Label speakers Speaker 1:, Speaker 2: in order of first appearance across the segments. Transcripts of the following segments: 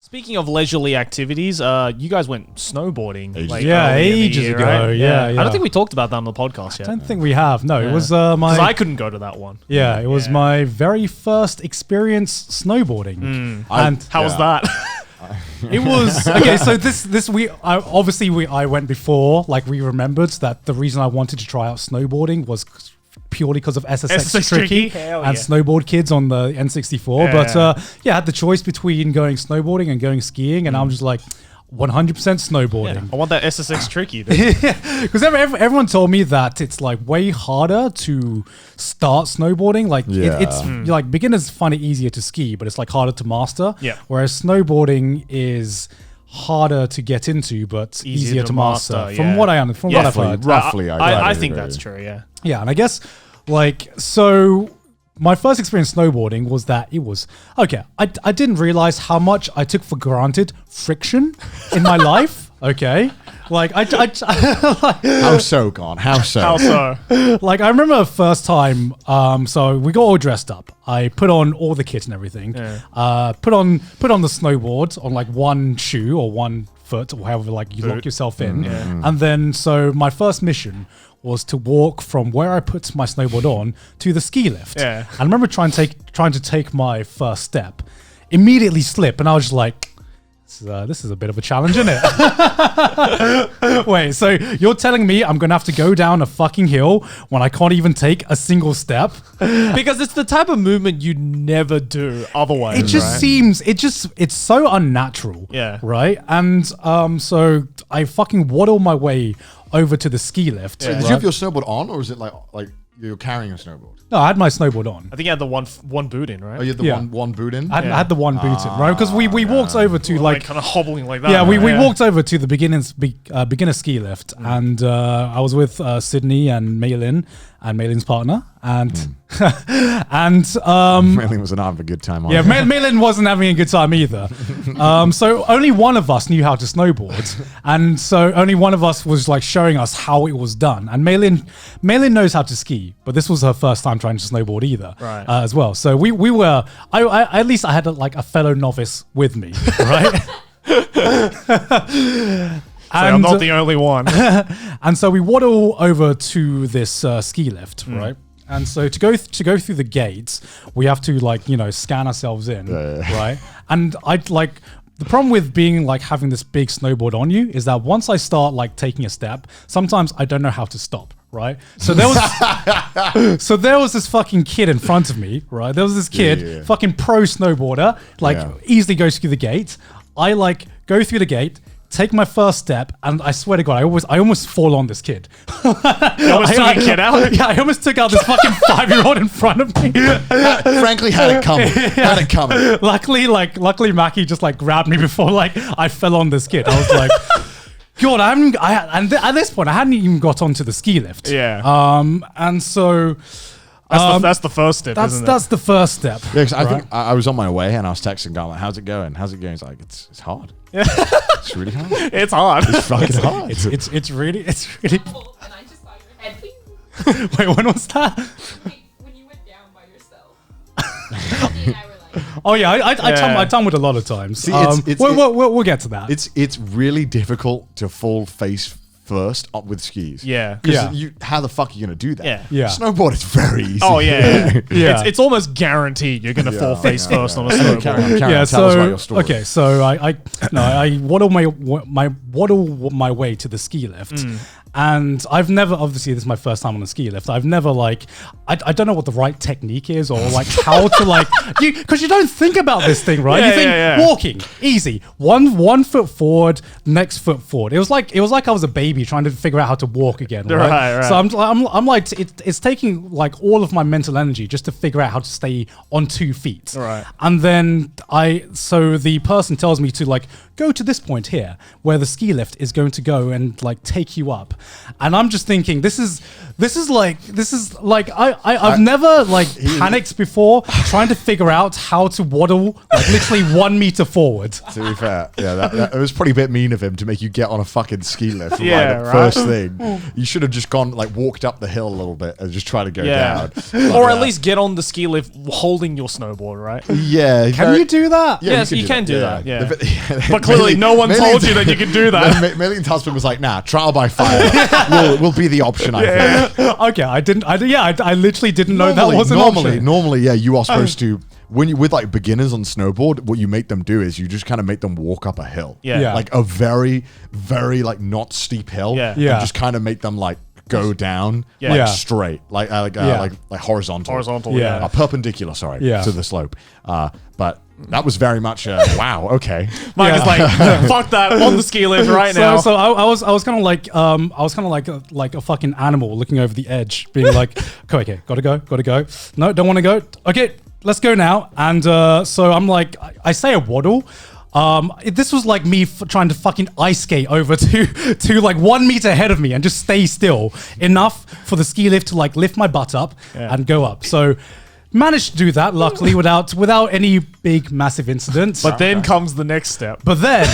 Speaker 1: Speaking of leisurely activities, you guys went snowboarding.
Speaker 2: Ages ago.
Speaker 1: Right?
Speaker 2: Yeah.
Speaker 1: I don't think we talked about that on the podcast yet.
Speaker 2: I don't think we have. No, it was
Speaker 1: Because I couldn't go to that one.
Speaker 2: Yeah, it was my very first experience snowboarding. And
Speaker 1: how was that?
Speaker 2: It was okay. So I went before. Like we remembered that the reason I wanted to try out snowboarding was purely because of SSX Tricky and Snowboard Kids on the N64. But I had the choice between going snowboarding and going skiing, and I'm just like 100% snowboarding.
Speaker 1: Yeah, I want that SSX Tricky.
Speaker 2: Because everyone told me that it's like way harder to start snowboarding. Like it's like beginners find it easier to ski, but it's like harder to master.
Speaker 1: Yeah.
Speaker 2: Whereas snowboarding is harder to get into, but easier to master. From what I understand, what I've heard.
Speaker 3: Roughly,
Speaker 1: I think that's true. Yeah.
Speaker 2: Yeah, and I guess so. My first experience snowboarding was that it was okay. I didn't realize how much I took for granted friction in my life. Okay, like
Speaker 3: how so, Gone? How so?
Speaker 1: How so?
Speaker 2: Like I remember the first time. So we got all dressed up. I put on all the kit and everything. Yeah. Put on the snowboard on like one shoe or one foot or however like you lock yourself in. And then so my first mission was to walk from where I put my snowboard on to the ski lift. Yeah. And I remember trying to take my first step, immediately slip, and I was just like, this is a bit of a challenge, isn't it? Wait, so you're telling me I'm going to have to go down a fucking hill when I can't even take a single step?
Speaker 1: Because it's the type of movement you never do otherwise.
Speaker 2: It just seems, it's so unnatural.
Speaker 1: Yeah.
Speaker 2: Right? And so I fucking waddle my way over to the ski lift.
Speaker 3: So did you have your snowboard on, or is it like you're carrying a snowboard?
Speaker 2: No, I had my snowboard on.
Speaker 1: I think you had the one boot in, right?
Speaker 3: Oh, you had the one boot in?
Speaker 2: I had the one boot in, right? Because we walked over to like
Speaker 1: kind of hobbling like that.
Speaker 2: Yeah, we walked over to the beginner ski lift, and I was with Sydney and Maylin and Maylin's partner, and
Speaker 3: Maylin was not having a good time.
Speaker 2: Maylin wasn't having a good time either. So only one of us knew how to snowboard, and so only one of us was like showing us how it was done. And Maylin knows how to ski, but this was her first time trying to snowboard either,
Speaker 1: right?
Speaker 2: As well. So we were. I at least I had a fellow novice with me, right?
Speaker 1: So I'm not the only one.
Speaker 2: And so we waddle over to this ski lift, right? And so to go through the gates, we have to scan ourselves in, right? And the problem with being having this big snowboard on you is that once I start taking a step, sometimes I don't know how to stop, right? So there was this fucking kid in front of me, right? There was this kid, fucking pro snowboarder, easily goes through the gate. I go through the gate, take my first step, and I swear to God, I almost fall on this kid.
Speaker 1: You almost took a kid out?
Speaker 2: Yeah, I almost took out this fucking 5-year-old in front of me.
Speaker 3: Frankly, had it coming. Had it coming.
Speaker 2: Luckily, Mackie just grabbed me before I fell on this kid. I was like, God, and at this point, I hadn't even got onto the ski lift.
Speaker 1: Yeah.
Speaker 2: And so.
Speaker 1: That's the first step, isn't it?
Speaker 2: That's the first step.
Speaker 3: Yeah, because I think I was on my way and I was texting Guy, how's it going? How's it going? He's like, it's hard. It's really hard.
Speaker 1: It's hard.
Speaker 3: It's fucking hard.
Speaker 2: It's really.
Speaker 4: And I just saw your head.
Speaker 2: Wait, when was that?
Speaker 4: When you went down by yourself. Me and I were like,
Speaker 2: oh yeah, I tumbled a lot of times.
Speaker 3: See,
Speaker 2: we'll get to that.
Speaker 3: It's really difficult to fall face first up with skis.
Speaker 1: Yeah.
Speaker 3: Because how the fuck are you going to do that?
Speaker 2: Yeah.
Speaker 3: Snowboard is very easy.
Speaker 1: Oh, yeah. It's almost guaranteed you're going to fall face first on a snowboard.
Speaker 3: Karen, tell us about your story.
Speaker 2: Okay, so I waddle my way to the ski lift. And I've never, obviously this is my first time on a ski lift. I've never I don't know what the right technique is or how to because you don't think about this thing, right? You think walking, easy. One foot forward, next foot forward. It was like I was a baby trying to figure out how to walk again, right? So I'm like, it's taking all of my mental energy just to figure out how to stay on 2 feet.
Speaker 1: Right.
Speaker 2: And then so the person tells me to go to this point here where the ski lift is going to go and take you up. And I'm just thinking, this is like I've never like panicked before trying to figure out how to waddle like literally 1 meter forward.
Speaker 3: To be fair, yeah, it was pretty bit mean of him to make you get on a fucking ski lift.
Speaker 1: Yeah,
Speaker 3: The first thing. You should have just gone, like, walked up the hill a little bit and just try to go down.
Speaker 1: Or at least get on the ski lift holding your snowboard, right?
Speaker 3: Yeah.
Speaker 2: Can you do that?
Speaker 1: Yeah, yes, you can do that. Yeah.
Speaker 3: But
Speaker 1: clearly no one told you that you could do that.
Speaker 3: Million's husband was like, nah, trial by fire will be the option, I think.
Speaker 2: Okay, I literally didn't know that was an option.
Speaker 3: Normally, yeah, you are supposed to, when you with like beginners on snowboard, what you make them do is you just kind of make them walk up a hill.
Speaker 1: Yeah.
Speaker 3: Like a very, very like not steep hill.
Speaker 1: Yeah.
Speaker 3: And just kind of make them like go down like straight, like horizontal.
Speaker 1: Horizontal,
Speaker 2: Yeah.
Speaker 3: Perpendicular, sorry, to the slope. But that was very much wow. Okay,
Speaker 1: Mike is like, fuck that, on the ski lift right now.
Speaker 2: So I was kind of like a fucking animal looking over the edge, being like, okay, gotta go. No, don't want to go. Okay, let's go now. And so I'm like, I say a waddle. This was like me trying to fucking ice skate over to like 1 meter ahead of me and just stay still enough for the ski lift to like lift my butt up and go up. So managed to do that, luckily, without any big massive incidents.
Speaker 1: But then comes the next step.
Speaker 2: But then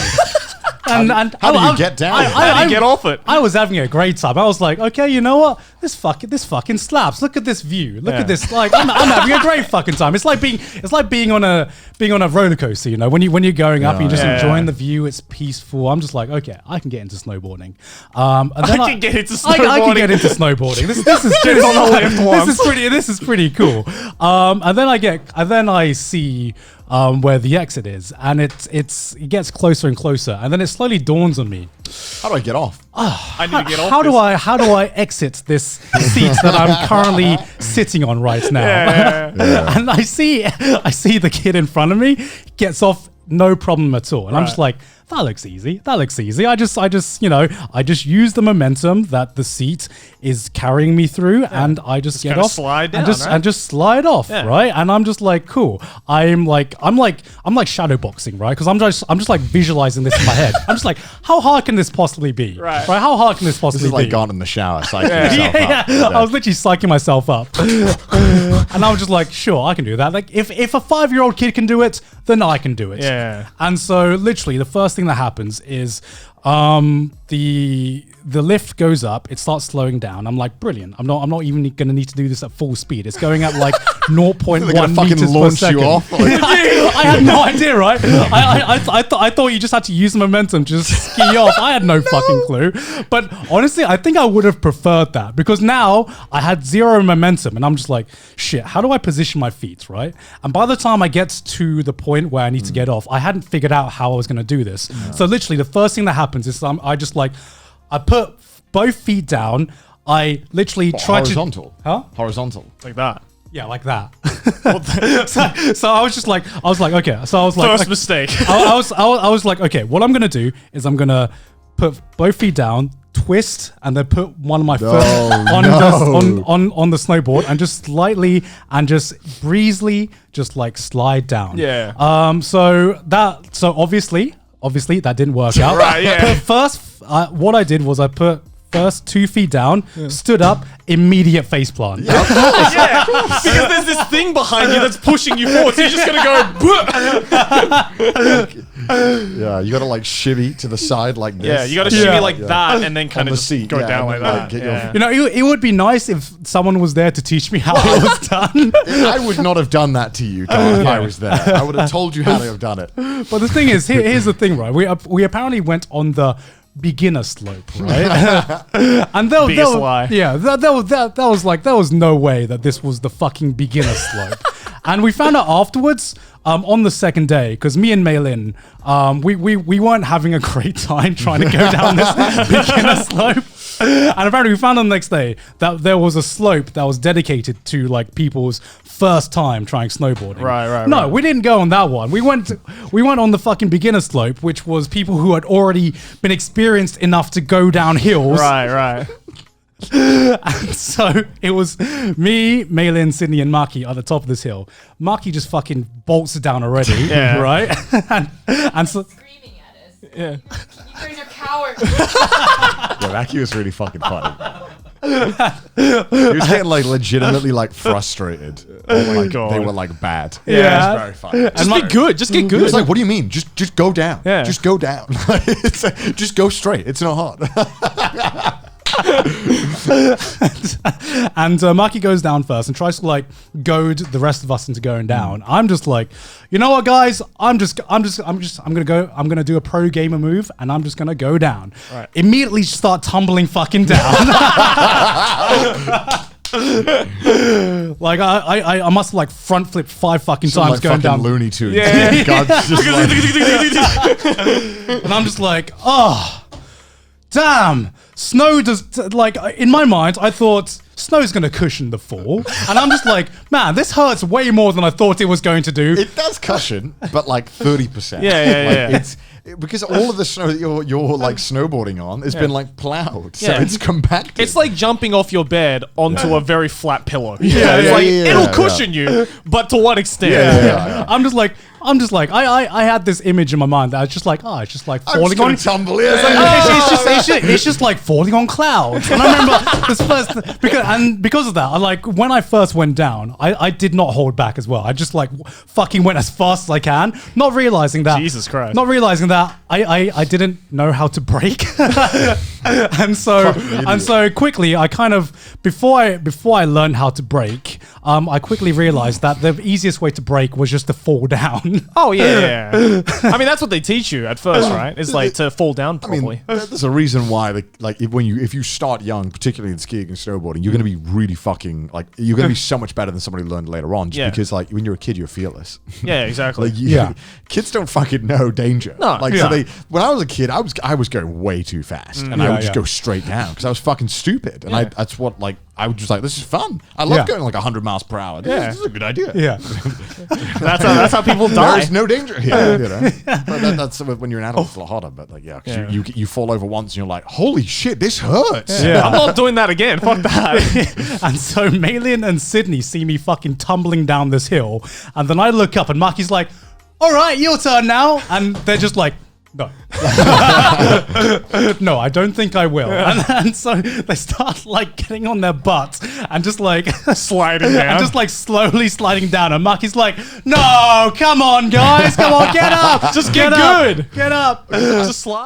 Speaker 3: how do you get down?
Speaker 1: How do you get off it?
Speaker 2: I was having a great time. I was like, okay, you know what? This fucking slaps. Look at this view. Look at this. Like, I'm having a great fucking time. It's like being on a roller coaster. You know, when you're going up, you're just enjoying the view. It's peaceful. I'm just like, okay, I can get into snowboarding. And then I can get into snowboarding. This is pretty cool. And then I see where the exit is, and it gets closer and closer, and then it slowly dawns on me.
Speaker 3: How do I get off?
Speaker 1: I need to get off.
Speaker 2: How do I exit this seat that I'm currently sitting on right now?
Speaker 3: Yeah.
Speaker 2: And I see the kid in front of me gets off no problem at all, and I'm just like, that looks easy. I just use the momentum that the seat is carrying me through, and I just get off,
Speaker 1: slide down,
Speaker 2: and just slide off, right? And I'm just like, cool. I'm like shadow boxing, right? Because I'm just like visualizing this in my head. I'm just like, how hard can this possibly be? Right? How hard can this possibly be?
Speaker 3: This is like gone in the shower, psyching yourself up.
Speaker 2: I was literally psyching myself up, and I was just like, sure, I can do that. Like, if a 5-year-old kid can do it, then I can do it.
Speaker 1: Yeah.
Speaker 2: And so literally the first thing that happens is the lift goes up, it starts slowing down. I'm like, brilliant. I'm not even going to need to do this at full speed. It's going at like 0.1 meters per second.
Speaker 3: You off?
Speaker 2: I had no idea, right? I thought you just had to use the momentum to just ski off. I had no fucking clue. But honestly, I think I would have preferred that, because now I had zero momentum and I'm just like, shit, how do I position my feet, right? And by the time I get to the point where I need to get off, I hadn't figured out how I was going to do this. So literally the first thing that happens is I put both feet down. I literally tried
Speaker 3: horizontal.
Speaker 2: Horizontal.
Speaker 1: Like that.
Speaker 2: Yeah, like that. so I was like, okay. So I was like,
Speaker 1: first mistake.
Speaker 2: I was like, okay, what I'm gonna do is I'm gonna put both feet down, twist, and then put one of my foot on the snowboard, and just slightly and just breezily just like slide down.
Speaker 1: Yeah.
Speaker 2: So obviously that didn't work out.
Speaker 1: Right. Yeah.
Speaker 2: But first, what I did was I put first 2 feet down, stood up, immediate face plant.
Speaker 1: Yeah, because there's this thing behind you that's pushing you forward, so you're just gonna go.
Speaker 3: Yeah, you gotta like shimmy to the side like this.
Speaker 1: Yeah, you gotta shimmy like that, and then kind of just go down like that.
Speaker 2: You know, it would be nice if someone was there to teach me how it was done.
Speaker 3: I would not have done that to you, Tom, if I was there. I would have told you how to have done it.
Speaker 2: But the thing is, here's the thing, right? We apparently went on the beginner slope, right? And there was no way that this was the fucking beginner slope. And we found out afterwards, on the second day, because me and Mei-Lin, we weren't having a great time trying to go down this beginner slope. And apparently we found on the next day that there was a slope that was dedicated to like people's first time trying snowboarding. Right. We didn't go on that one. We went on the fucking beginner slope, which was people who had already been experienced enough to go down hills.
Speaker 1: Right.
Speaker 2: And so it was me, Mei-Lin, Sydney, and Maki at the top of this hill. Maki just fucking bolts it down already, right? and so
Speaker 4: Screaming at us.
Speaker 1: Yeah.
Speaker 4: You guys are cowards.
Speaker 3: Yeah, Mackie was really fucking funny. He was getting like legitimately like frustrated.
Speaker 1: Oh my
Speaker 3: Like,
Speaker 1: God.
Speaker 3: they were like bad.
Speaker 2: Yeah.
Speaker 3: It was very funny.
Speaker 1: Just be good. Just get good.
Speaker 3: It's like, what do you mean? Just go down.
Speaker 1: Yeah.
Speaker 3: Just go down. It's like, just go straight. It's not hard.
Speaker 2: And Maki goes down first and tries to like goad the rest of us into going down. I'm just like, you know what, guys? I'm gonna do a pro gamer move and I'm just gonna go down.
Speaker 1: Right.
Speaker 2: Immediately start tumbling fucking down. Like I must have like front flip 5 fucking
Speaker 3: Some,
Speaker 2: times
Speaker 3: like,
Speaker 2: going
Speaker 3: fucking
Speaker 2: down.
Speaker 3: Looney Tunes.
Speaker 1: Yeah.
Speaker 3: God's just like,
Speaker 2: And I'm just like, oh, damn. Snow does, like, in my mind, I thought snow's going to cushion the fall. And I'm just like, man, this hurts way more than I thought it was going to do.
Speaker 3: it does cushion, but like 30%.
Speaker 1: Yeah.
Speaker 3: It's because all of the snow that you're like snowboarding on has been like plowed, so
Speaker 1: Yeah.
Speaker 3: it's compacted.
Speaker 1: It's like jumping off your bed onto a very flat pillow.
Speaker 3: Yeah,
Speaker 1: It's
Speaker 3: yeah,
Speaker 1: like,
Speaker 3: yeah,
Speaker 1: it'll
Speaker 3: yeah.
Speaker 1: cushion you, but to what extent?
Speaker 3: yeah.
Speaker 2: I'm just like, I had this image in my mind that I was just like, oh, it's just like
Speaker 3: I'm
Speaker 2: falling
Speaker 3: just gonna
Speaker 2: on.
Speaker 3: tumble. Yeah.
Speaker 2: It's just like falling on clouds. And I remember this first because of that, I like when I first went down, I did not hold back as well. I just like fucking went as fast as I can, not realizing that
Speaker 1: Jesus Christ.
Speaker 2: not realizing that I didn't know how to brake, and so quickly I kind of before I learned how to brake, I quickly realized that the easiest way to brake was just to fall down.
Speaker 1: Oh, yeah. I mean, that's what they teach you at first, right? It's like to fall down
Speaker 3: I mean,
Speaker 1: properly.
Speaker 3: there's a reason why, like, if you start young, particularly in skiing and snowboarding, you're going to be really fucking like you're going to be so much better than somebody who learned later on. Just
Speaker 1: Yeah.
Speaker 3: because, like, when you're a kid, you're fearless.
Speaker 1: Yeah, exactly.
Speaker 3: Like,
Speaker 2: Yeah.
Speaker 3: kids don't fucking know danger.
Speaker 1: No.
Speaker 3: Like,
Speaker 2: Yeah.
Speaker 3: so when I was a kid, I was going way too fast, and I
Speaker 2: Yeah,
Speaker 3: would just
Speaker 2: yeah.
Speaker 3: go straight down because I was fucking stupid, and
Speaker 1: Yeah.
Speaker 3: that's what like. I was just like, this is fun. I love
Speaker 2: Yeah.
Speaker 3: going like 100 miles per hour.
Speaker 1: Yeah.
Speaker 3: This is a good idea.
Speaker 2: Yeah.
Speaker 1: That's how people die.
Speaker 3: There's no danger here. You know? But that's when you're an adult, it's a lot harder. But like, yeah, 'cause
Speaker 1: Yeah.
Speaker 3: you fall over once and you're like, holy shit, this hurts.
Speaker 2: Yeah.
Speaker 1: I'm not doing that again. Fuck that.
Speaker 2: And so Malian and Sydney see me fucking tumbling down this hill. And then I look up and Maki's like, all right, your turn now. And they're just like, no. No, I don't think I will. And so they start like getting on their butts and just like
Speaker 1: Sliding down.
Speaker 2: and just like slowly sliding down. And Maki's like, no, come on, guys. Come on, get up.
Speaker 1: Just get
Speaker 2: up.
Speaker 1: good.
Speaker 2: Get up.
Speaker 1: Just slide.